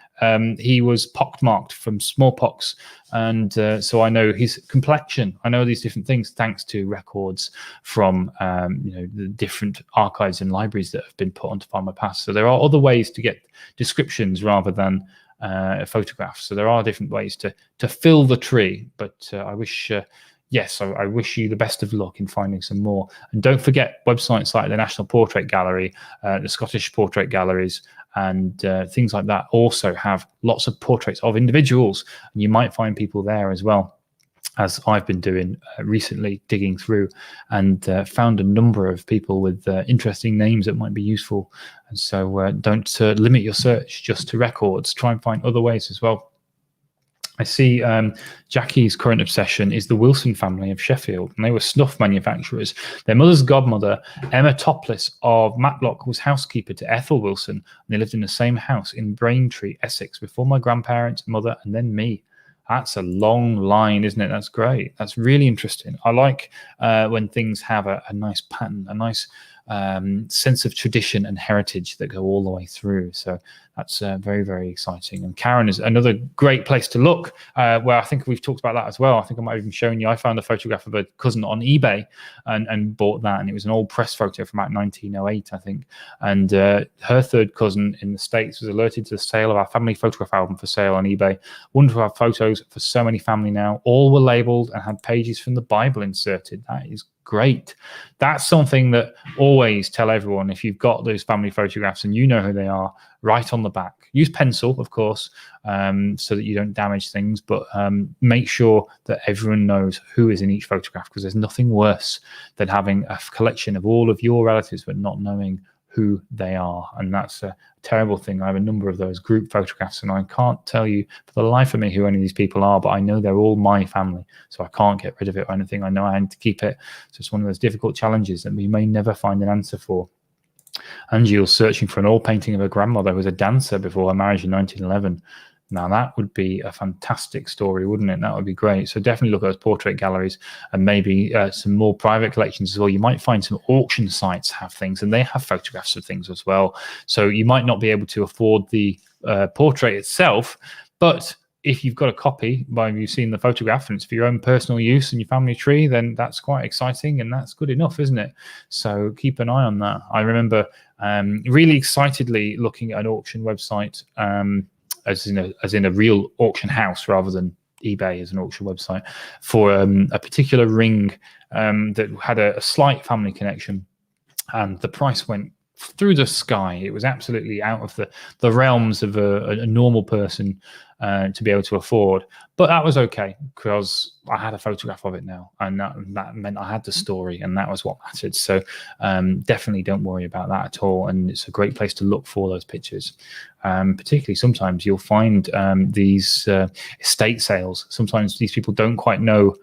he was pockmarked from smallpox. And so I know his complexion. I know these different things thanks to records from the different archives and libraries that have been put onto Findmypast. So there are other ways to get descriptions rather than photographs. So there are different ways to fill the tree, but I wish I wish you the best of luck in finding some more. And don't forget websites like the National Portrait Gallery, the Scottish Portrait Galleries, and things like that also have lots of portraits of individuals, and you might find people there as well, as I've been doing recently, digging through, and found a number of people with interesting names that might be useful. And so don't limit your search just to records. Try and find other ways as well. I see Jackie's current obsession is the Wilson family of Sheffield, and they were snuff manufacturers. Their mother's godmother, Emma Topliss of Matlock, was housekeeper to Ethel Wilson, and they lived in the same house in Braintree, Essex, before my grandparents, mother, and then me. That's a long line, isn't it? That's great. That's really interesting. I like when things have a nice pattern, a nice sense of tradition and heritage that go all the way through. So that's very, very exciting. And Karen is another great place to look, where I think we've talked about that as well. I think I might have even shown you, I found a photograph of a cousin on eBay and bought that. And it was an old press photo from about 1908, I think. And her third cousin in the States was alerted to the sale of our family photograph album for sale on eBay. Wonderful to have photos for so many family now. All were labeled and had pages from the Bible inserted. That is great. That's something that always tell everyone, if you've got those family photographs and you know who they are, write on the back. Use pencil, of course, so that you don't damage things, but make sure that everyone knows who is in each photograph, because there's nothing worse than having a collection of all of your relatives but not knowing who they are. And that's a terrible thing. I have a number of those group photographs, and I can't tell you for the life of me who any of these people are, but I know they're all my family, so I can't get rid of it or anything. I know I need to keep it. So it's one of those difficult challenges that we may never find an answer for. Angie's searching for an oil painting of her grandmother who was a dancer before her marriage in 1911. Now, that would be a fantastic story, wouldn't it? That would be great. So definitely look at those portrait galleries, and maybe some more private collections as well. You might find some auction sites have things, and they have photographs of things as well. So you might not be able to afford the portrait itself, but if you've got a copy by you've seen the photograph and it's for your own personal use in your family tree, then that's quite exciting, and that's good enough, isn't it? So keep an eye on that. I remember really excitedly looking at an auction website, as in a real auction house rather than eBay as an auction website, for a particular ring that had a slight family connection, and the price went through the sky. It was absolutely out of the realms of a normal person to be able to afford, but that was okay because I had a photograph of it now, and that meant I had the story, and that was what mattered. So definitely don't worry about that at all, and it's a great place to look for those pictures. Particularly sometimes you'll find these estate sales. Sometimes these people don't quite know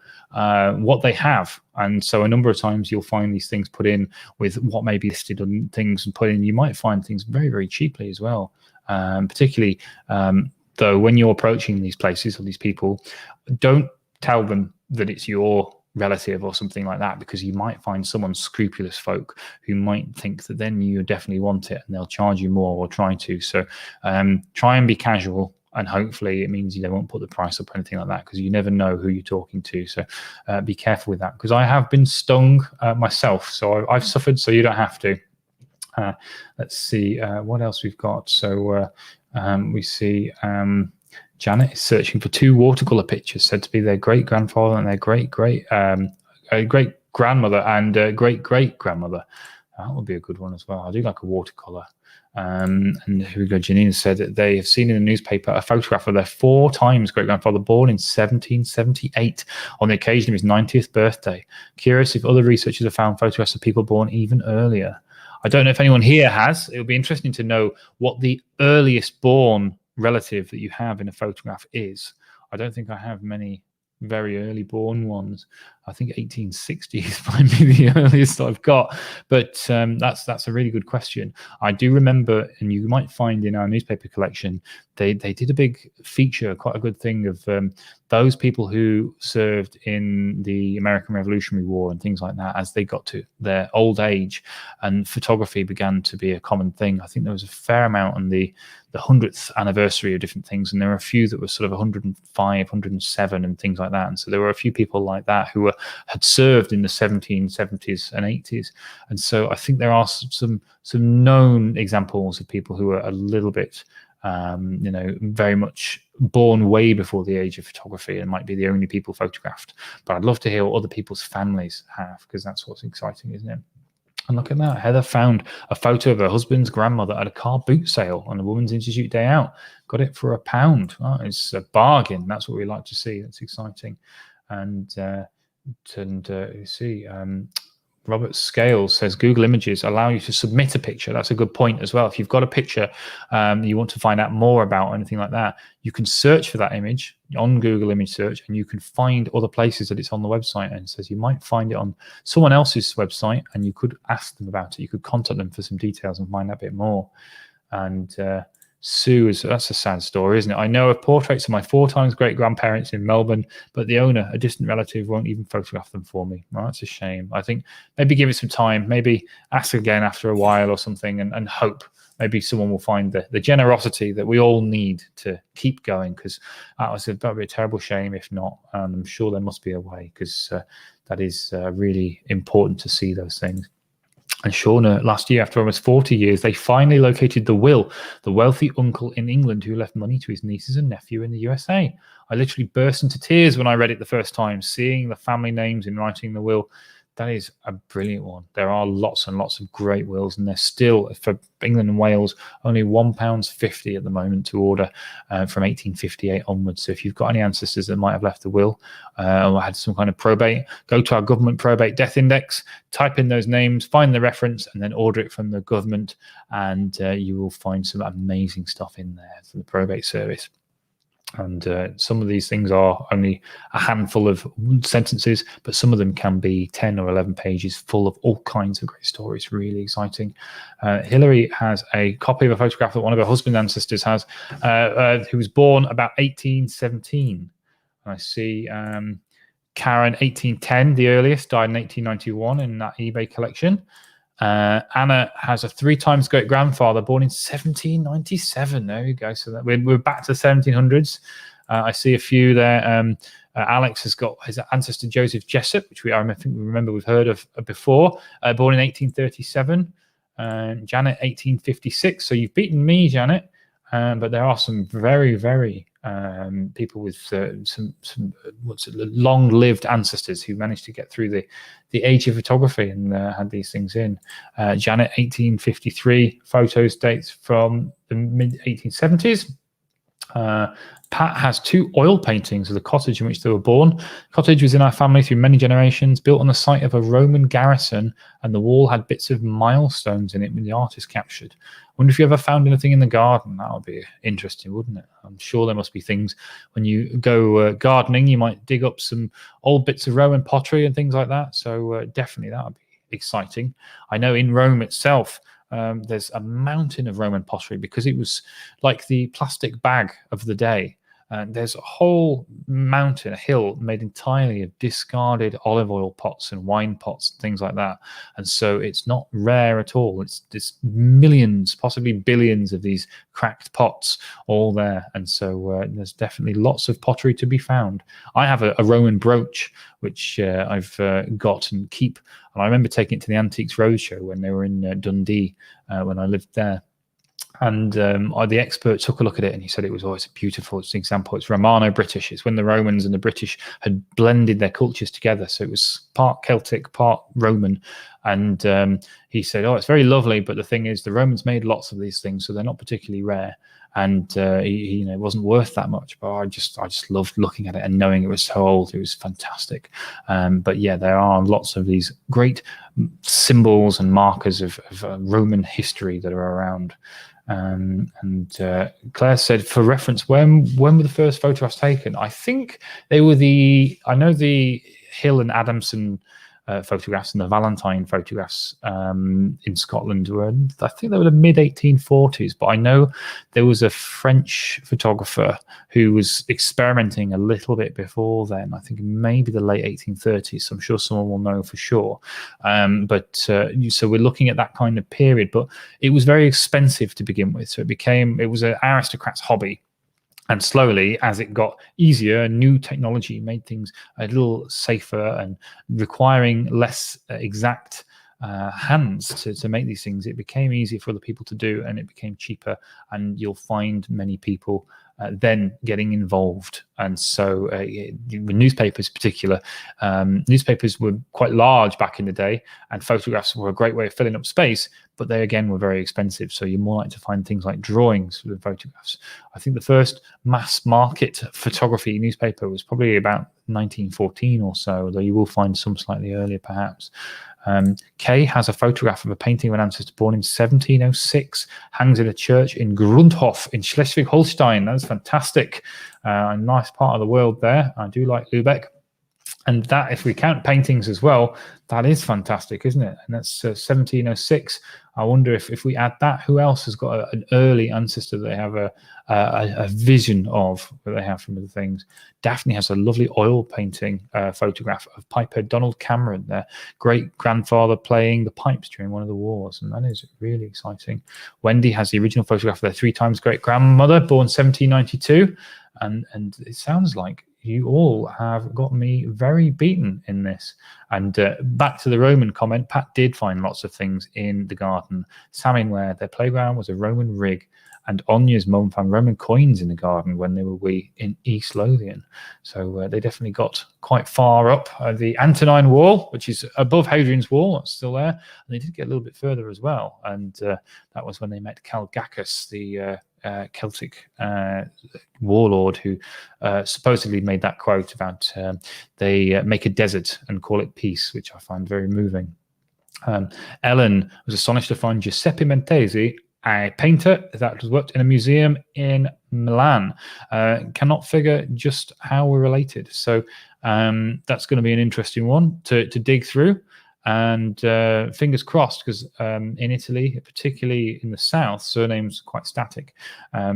what they have, and so a number of times you'll find these things put in with what may be listed on things and put in. You might find things very, very cheaply as well. Particularly though, when you're approaching these places or these people, don't tell them that it's your relative or something like that, because you might find someone scrupulous folk who might think that then you definitely want it and they'll charge you more or try to. So try and be casual, and hopefully it means they won't put the price up or anything like that, because you never know who you're talking to. So be careful with that, because I have been stung myself, so I've suffered, so you don't have to. Let's see what else we've got. So we see Janet is searching for 2 watercolor pictures said to be their great-grandfather and their great-grandmother and great-great-grandmother. That would be a good one as well. I do like a watercolor. And here we go. Janine said that they have seen in the newspaper a photograph of their 4 times great-grandfather born in 1778 on the occasion of his 90th birthday. Curious if other researchers have found photographs of people born even earlier. I don't know if anyone here has. It would be interesting to know what the earliest born relative that you have in a photograph is. I don't think I have many very early born ones. I think 1860s might be the earliest I've got, but that's a really good question. I do remember, and you might find in our newspaper collection, they did a big feature, quite a good thing, of those people who served in the American Revolutionary War and things like that as they got to their old age, and photography began to be a common thing. I think there was a fair amount on the 100th anniversary of different things, and there were a few that were sort of 105, 107 and things like that. And so there were a few people like that who had served in the 1770s and 80s. And so I think there are some known examples of people who are a little bit very much born way before the age of photography and might be the only people photographed. But I'd love to hear what other people's families have, because that's what's exciting, isn't it? And look at that. Heather found a photo of her husband's grandmother at a car boot sale on a Women's Institute day out. Got it for £1. Oh, it's a bargain. That's what we like to see. That's exciting. And you see, Robert Scales says Google Images allow you to submit a picture. That's a good point as well. If you've got a picture you want to find out more about or anything like that, you can search for that image on Google Image Search, and you can find other places that it's on the website. And it says you might find it on someone else's website, and you could ask them about it. You could contact them for some details and find out a bit more. And Sue, that's a sad story, isn't it? I know of portraits of my 4 times great-grandparents in Melbourne, but the owner, a distant relative, won't even photograph them for me. Well, that's a shame. I think maybe give it some time, maybe ask again after a while or something, and hope maybe someone will find the generosity that we all need to keep going, because that would be a terrible shame if not. And I'm sure there must be a way, because that is really important to see those things. And Shauna, last year, after almost 40 years, they finally located the will, the wealthy uncle in England who left money to his nieces and nephew in the USA. I literally burst into tears when I read it the first time, seeing the family names in writing the will. That is a brilliant one. There are lots and lots of great wills, and they're still, for England and Wales, only £1.50 at the moment to order from 1858 onwards. So if you've got any ancestors that might have left a will or had some kind of probate, go to our government probate death index, type in those names, find the reference, and then order it from the government, and you will find some amazing stuff in there for the probate service. And some of these things are only a handful of sentences, but some of them can be 10 or 11 pages full of all kinds of great stories. Really exciting. Hillary has a copy of a photograph that one of her husband's ancestors has, who was born about 1817. I see Karen, 1810, the earliest, died in 1891 in that eBay collection. Anna has a 3 times great grandfather born in 1797. There you go. So that we're back to the 1700s. I see a few there. Alex has got his ancestor Joseph Jessup, which I think we remember we've heard of before, born in 1837. Janet, 1856. So you've beaten me, Janet. But there are some very, very people with some long-lived ancestors who managed to get through the age of photography and had these things in. Janet, 1853, photos dates from the mid-1870s. Pat has 2 oil paintings of the cottage in which they were born. The cottage was in our family through many generations, built on the site of a Roman garrison, and the wall had bits of milestones in it when the artist captured. I wonder if you ever found anything in the garden. That would be interesting, wouldn't it? I'm sure there must be things when you go gardening. You might dig up some old bits of Roman pottery and things like that. So definitely that would be exciting. I know in Rome itself, there's a mountain of Roman pottery because it was like the plastic bag of the day. And there's a whole mountain, a hill made entirely of discarded olive oil pots and wine pots and things like that. And so it's not rare at all. It's millions, possibly billions of these cracked pots all there. And so there's definitely lots of pottery to be found. I have a Roman brooch, which I've got and keep. And I remember taking it to the Antiques Roadshow when they were in Dundee when I lived there. And the expert took a look at it and he said it was always beautiful. It's an example. It's Romano-British. It's when the Romans and the British had blended their cultures together. So it was part Celtic, part Roman. And he said, oh, it's very lovely. But the thing is, the Romans made lots of these things, so they're not particularly rare. And it wasn't worth that much. But I just loved looking at it and knowing it was so old. It was fantastic. But yeah, there are lots of these great symbols and markers of Roman history that are around. Claire said, for reference, when were the first photographs taken? I think they were the Hill and Adamson photographs and the Valentine photographs in Scotland were, I think they were the mid-1840s, but I know there was a French photographer who was experimenting a little bit before then. I think maybe the late 1830s, so I'm sure someone will know for sure. So we're looking at that kind of period, but it was very expensive to begin with, so it was an aristocrat's hobby. And slowly, as it got easier, new technology made things a little safer and requiring less exact hands to make these things. It became easier for the people to do, and it became cheaper. And you'll find many people then getting involved. And so newspapers in particular, newspapers were quite large back in the day, and photographs were a great way of filling up space, but they again were very expensive. So you're more likely to find things like drawings with photographs. I think the first mass market photography newspaper was probably about 1914 or so, although you will find some slightly earlier perhaps. Kay has a photograph of a painting of an ancestor born in 1706, hangs in a church in Grundhof in Schleswig-Holstein. That's fantastic. A nice part of the world there. I do like Lübeck. And that, if we count paintings as well, that is fantastic, isn't it? And that's 1706. I wonder if we add that, who else has got an early ancestor that they have a vision of, that they have from other things? Daphne has a lovely oil painting photograph of pipehead Donald Cameron, their great grandfather, playing the pipes during one of the wars, and that is really exciting. Wendy has the original photograph of their 3 times great grandmother, born 1792, and it sounds like you all have got me very beaten in this. And back to the Roman comment, Pat did find lots of things in the garden. Saminware, their playground was a Roman rig, and Onya's mum found Roman coins in the garden when they were in East Lothian. So they definitely got quite far up. The Antonine Wall, which is above Hadrian's Wall, that's still there. And they did get a little bit further as well. And that was when they met Calgacus, the Celtic warlord, who supposedly made that quote about they make a desert and call it peace, which I find very moving. Ellen was astonished to find Giuseppe Mentesi, a painter that was worked in a museum in Milan. Cannot figure just how we're related. So that's going to be an interesting one to dig through. And fingers crossed, because in Italy, particularly in the south, surnames are quite static.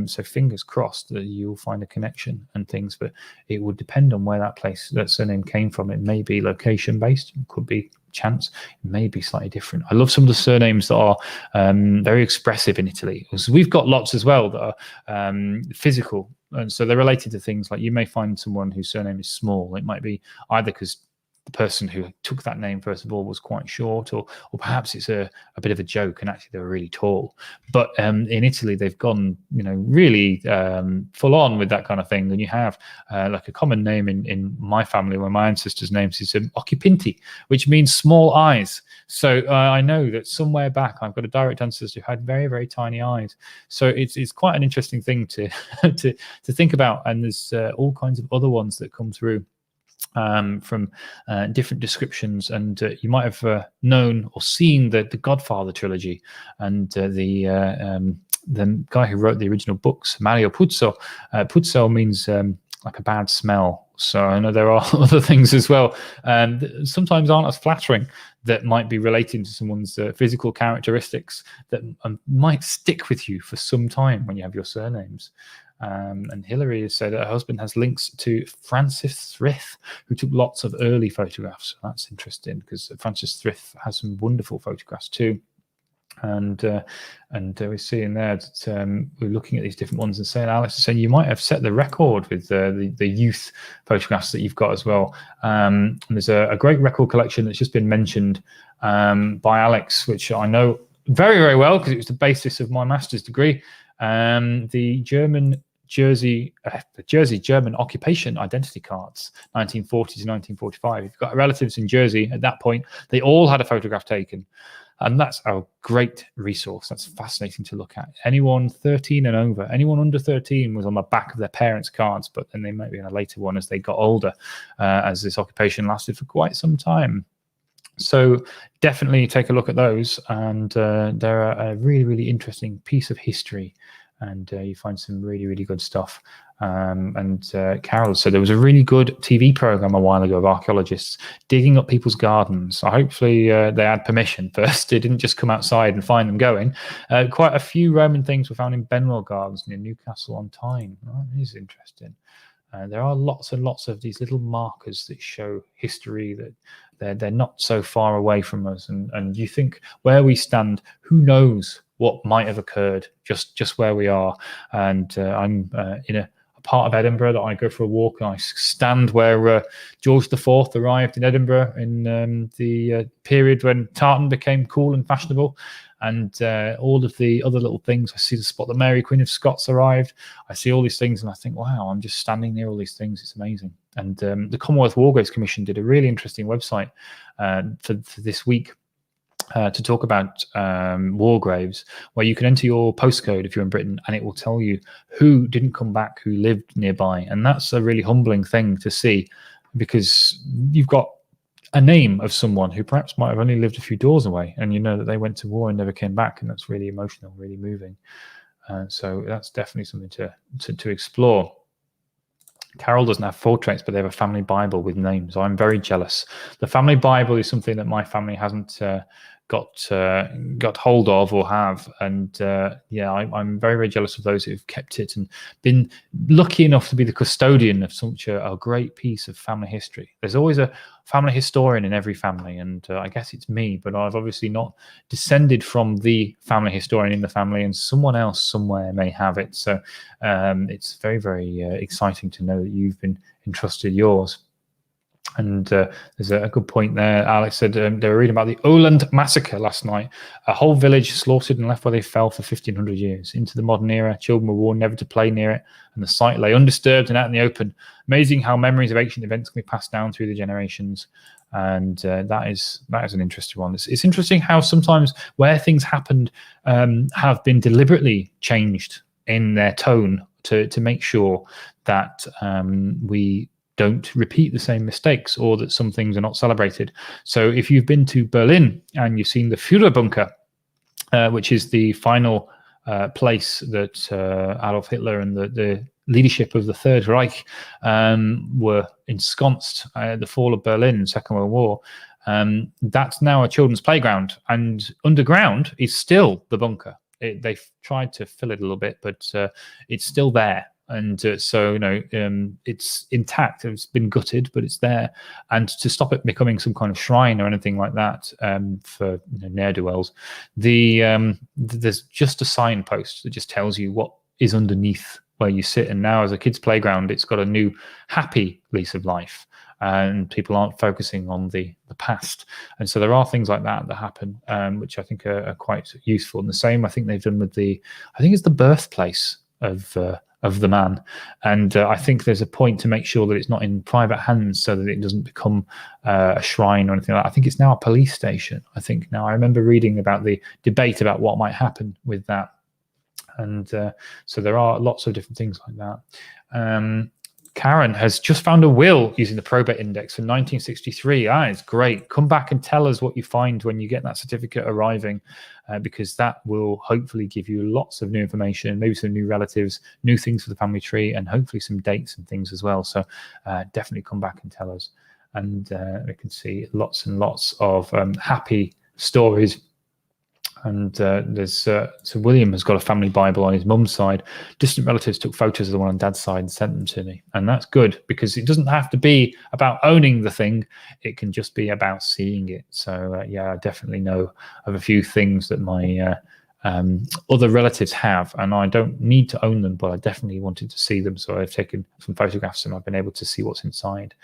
So fingers crossed that you'll find a connection and things, but it would depend on where that surname came from. It may be location based, it could be chance, it may be slightly different. I love some of the surnames that are very expressive in Italy, because we've got lots as well that are physical, and so they're related to things like, you may find someone whose surname is Small. It might be either because the person who took that name first of all was quite short, or perhaps it's a bit of a joke and actually they were really tall. But in Italy, they've gone, really full on with that kind of thing. And you have like a common name in my family, where my ancestors' names is Occupinti, which means small eyes. So I know that somewhere back, I've got a direct ancestor who had very, very tiny eyes. So it's quite an interesting thing to to think about. And there's all kinds of other ones that come through from different descriptions, and you might have known or seen the Godfather trilogy, and the guy who wrote the original books, Mario Puzo. Puzo means like a bad smell. So I know there are other things as well, that sometimes aren't as flattering, that might be relating to someone's physical characteristics that might stick with you for some time when you have your surnames. And Hilary has said that her husband has links to Francis Thrift, who took lots of early photographs. So that's interesting, because Francis Thrift has some wonderful photographs too. And we're seeing there that we're looking at these different ones and saying, Alex is saying you might have set the record with the youth photographs that you've got as well. And there's a great record collection that's just been mentioned by Alex, which I know very, very well, because it was the basis of my master's degree. The Jersey German occupation identity cards, 1940 to 1945. If you've got relatives in Jersey at that point, they all had a photograph taken. And that's a great resource. That's fascinating to look at. Anyone 13 and over, anyone under 13 was on the back of their parents' cards, but then they might be in a later one as they got older, as this occupation lasted for quite some time. So definitely take a look at those, and they're a really, really interesting piece of history, and you find some really, really good stuff. Carol said there was a really good TV program a while ago of archaeologists digging up people's gardens. So hopefully they had permission first. They didn't just come outside and find them going. Quite a few Roman things were found in Benwell Gardens near Newcastle on Tyne. Oh, that is interesting. There are lots and lots of these little markers that show history, that they're not so far away from us. And you think, where we stand, who knows what might have occurred just where we are. And I'm in a part of Edinburgh that I go for a walk, and I stand where George IV arrived in Edinburgh in the period when tartan became cool and fashionable. And all of the other little things, I see the spot that Mary Queen of Scots arrived. I see all these things, and I think, wow, I'm just standing near all these things. It's amazing. And the Commonwealth War Graves Commission did a really interesting website for this week to talk about war graves, where you can enter your postcode if you're in Britain, and it will tell you who didn't come back, who lived nearby. And that's a really humbling thing to see, because you've got a name of someone who perhaps might have only lived a few doors away, and you know that they went to war and never came back, and that's really emotional, really moving. So that's definitely something to explore. Carol doesn't have portraits, but they have a family Bible with names. I'm very jealous. The family Bible is something that my family hasn't got hold of or have, and yeah, I'm very, very jealous of those who've kept it and been lucky enough to be the custodian of such a great piece of family history. There's always a family historian in every family, and I guess it's me, but I've obviously not descended from the family historian in the family, and someone else somewhere may have it. So it's very, very exciting to know that you've been entrusted yours. And there's a good point there. Alex said they were reading about the Oland massacre last night. A whole village slaughtered and left where they fell for 1,500 years. Into the modern era, children were warned never to play near it, and the site lay undisturbed and out in the open. Amazing how memories of ancient events can be passed down through the generations. And that is an interesting one. It's interesting how sometimes where things happened have been deliberately changed in their tone to make sure that we don't repeat the same mistakes, or that some things are not celebrated. So if you've been to Berlin and you've seen the Führerbunker, which is the final place that Adolf Hitler and the leadership of the Third Reich were ensconced at the fall of Berlin, Second World War, that's now a children's playground, and underground is still the bunker. They've tried to fill it a little bit, but it's still there. And so, you know, it's intact. It's been gutted, but it's there. And to stop it becoming some kind of shrine or anything like that for ne'er-do-wells, there's just a signpost that just tells you what is underneath where you sit. And now, as a kid's playground, it's got a new happy lease of life, and people aren't focusing on the past. And so there are things like that happen, which I think are quite useful. And the same I think they've done with I think it's the birthplace of the man, and I think there's a point to make sure that it's not in private hands, so that it doesn't become a shrine or anything like that. I think it's now a police station. I think now I remember reading about the debate about what might happen with that, and so there are lots of different things like that. Karen has just found a will using the probate index for 1963. It's great. Come back and tell us what you find when you get that certificate arriving, because that will hopefully give you lots of new information, maybe some new relatives, new things for the family tree, and hopefully some dates and things as well. So definitely come back and tell us. And we can see lots and lots of happy stories. And there's so William has got a family Bible on his mum's side. Distant relatives took photos of the one on dad's side and sent them to me, and that's good, because it doesn't have to be about owning the thing; it can just be about seeing it. So yeah, I definitely know of a few things that my other relatives have, and I don't need to own them, but I definitely wanted to see them, so I've taken some photographs and I've been able to see what's inside.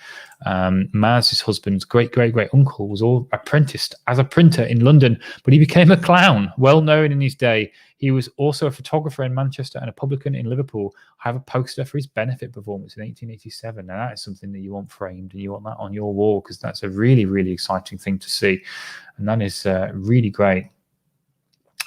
Maz's husband's great uncle was all apprenticed as a printer in London, but he became a clown, well known in his day. He was also a photographer in Manchester and a publican in Liverpool. I have a poster for his benefit performance in 1887, and that is something that you want framed, and you want that on your wall, because that's a really, really exciting thing to see, and that is really great.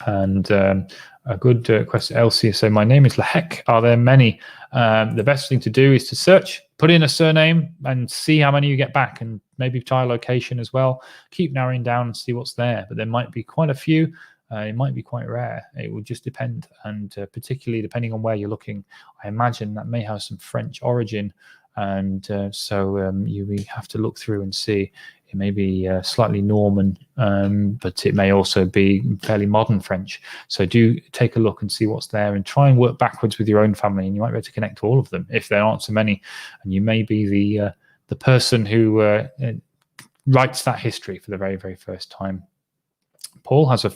And a good question, Elsie. So my name is Lahek. Are there many? The best thing to do is to search, put in a surname, and see how many you get back, and maybe try a location as well. Keep narrowing down and see what's there. But there might be quite a few. It might be quite rare. It will just depend, and particularly depending on where you're looking, I imagine that may have some French origin, and so you have to look through and see. It may be slightly Norman, but it may also be fairly modern French. So do take a look and see what's there, and try and work backwards with your own family, and you might be able to connect to all of them if there aren't so many. And you may be the person who writes that history for the very, very first time. Paul has a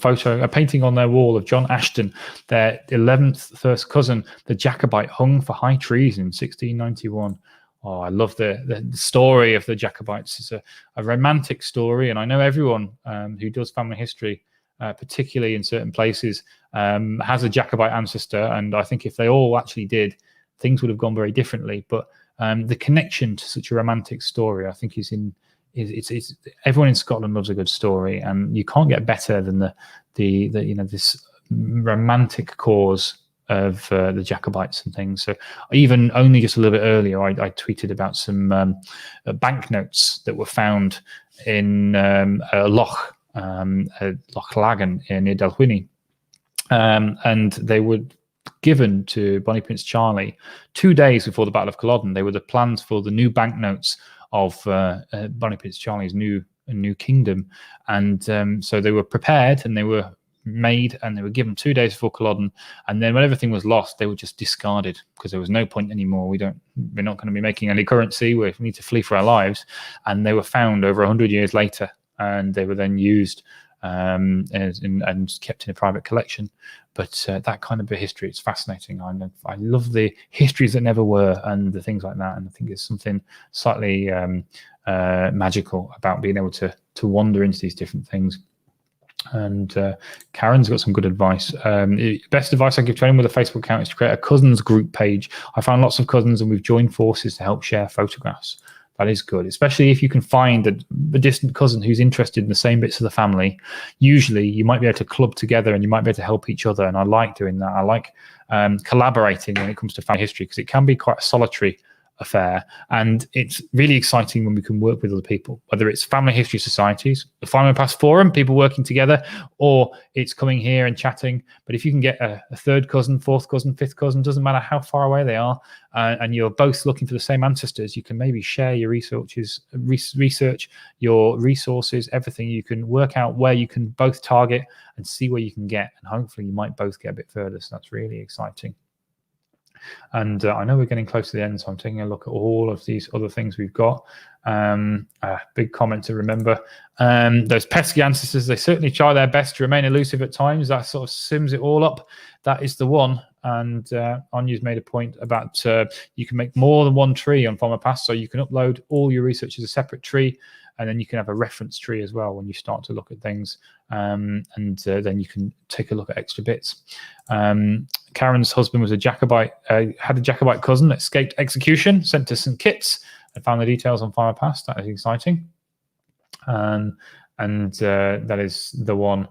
painting on their wall of John Ashton, their 11th first cousin, the Jacobite, hung for high treason in 1691. Oh, I love the story of the Jacobites. It's a romantic story, and I know everyone who does family history, particularly in certain places, has a Jacobite ancestor, and I think if they all actually did, things would have gone very differently. But the connection to such a romantic story, I think, is everyone in Scotland loves a good story, and you can't get better than this romantic cause of the Jacobites and things. So even only just a little bit earlier, I tweeted about some banknotes that were found in Loch Lagan near Dalhousie, and they were given to Bonnie Prince Charlie 2 days before the Battle of Culloden. They were the plans for the new banknotes of Bonnie Prince Charlie's new kingdom, and so they were prepared and they were made and they were given 2 days before Culloden, and then when everything was lost, they were just discarded because there was no point anymore. We're not going to be making any currency. We need to flee for our lives, and they were found over 100 years later, and they were then used and kept in a private collection. But that kind of a history, it's fascinating. I love the histories that never were and the things like that, and I think it's something slightly magical about being able to wander into these different things. And Karen's got some good advice. Best advice I give to anyone with a Facebook account is to create a cousins group page. I found lots of cousins and we've joined forces to help share photographs. That is good, especially if you can find a distant cousin who's interested in the same bits of the family. Usually you might be able to club together and you might be able to help each other, and I like doing that. I like collaborating when it comes to family history, because it can be quite a solitary affair, and it's really exciting when we can work with other people, whether it's family history societies, the Findmypast forum, people working together, or it's coming here and chatting. But if you can get a third cousin, fourth cousin, fifth cousin, doesn't matter how far away they are, and you're both looking for the same ancestors, you can maybe share your research, your resources, everything. You can work out where you can both target and see where you can get, and hopefully you might both get a bit further. So that's really exciting. And I know we're getting close to the end, so I'm taking a look at all of these other things we've got. Big comment to remember. Those pesky ancestors, they certainly try their best to remain elusive at times. That sort of sims it all up. That is the one. And Anya's made a point about you can make more than one tree on Findmypast, so you can upload all your research as a separate tree, and then you can have a reference tree as well when you start to look at things, and then you can take a look at extra bits. Karen's husband was a Jacobite, had a Jacobite cousin that escaped execution, sent to St. Kitts, and found the details on Findmypast. That is exciting. And that is the one.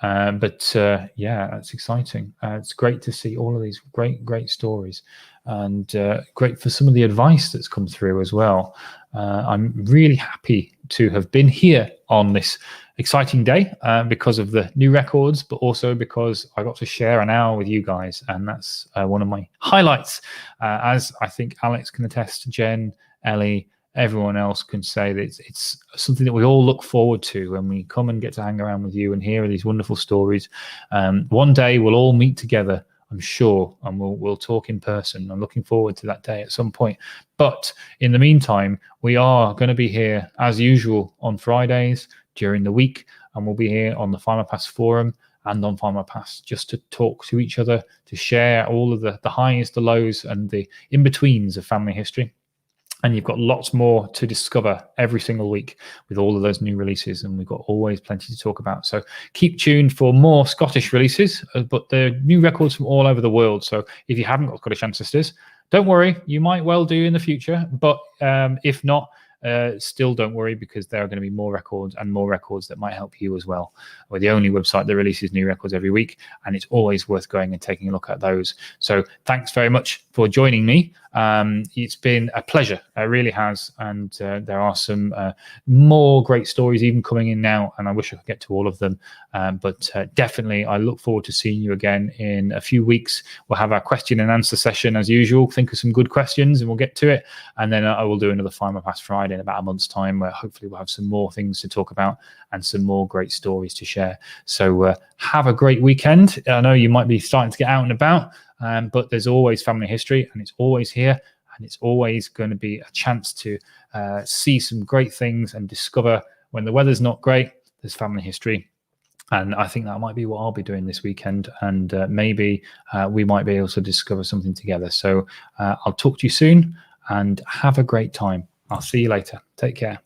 Yeah, that's exciting. It's great to see all of these great stories, and great for some of the advice that's come through as well. I'm really happy to have been here on this exciting day because of the new records, but also because I got to share an hour with you guys, and that's one of my highlights. As I think Alex can attest, Jen, Ellie, everyone else can say that it's something that we all look forward to when we come and get to hang around with you and hear these wonderful stories. One day we'll all meet together, I'm sure, and we'll talk in person. I'm looking forward to that day at some point. But in the meantime, we are going to be here as usual on Fridays during the week, and we'll be here on the Findmypast forum and on Findmypast just to talk to each other, to share all of the highs, the lows, and the in-betweens of family history. And you've got lots more to discover every single week with all of those new releases, and we've got always plenty to talk about. So keep tuned for more Scottish releases, but they're new records from all over the world. So if you haven't got Scottish ancestors, don't worry, you might well do in the future. But if not, still don't worry, because there are going to be more records and more records that might help you as well. We're the only website that releases new records every week, and it's always worth going and taking a look at those. So thanks very much for joining me. It's been a pleasure, it really has, and there are some more great stories even coming in now, and I wish I could get to all of them, but definitely I look forward to seeing you again in a few weeks. We'll have our question and answer session as usual. Think of some good questions and we'll get to it, and then I will do another Findmypast Friday in about a month's time, where hopefully we'll have some more things to talk about and some more great stories to share. So have a great weekend. I know you might be starting to get out and about, but there's always family history, and it's always here, and it's always going to be a chance to see some great things and discover when the weather's not great, there's family history. And I think that might be what I'll be doing this weekend, and maybe we might be able to discover something together. So I'll talk to you soon, and have a great time. I'll see you later. Take care.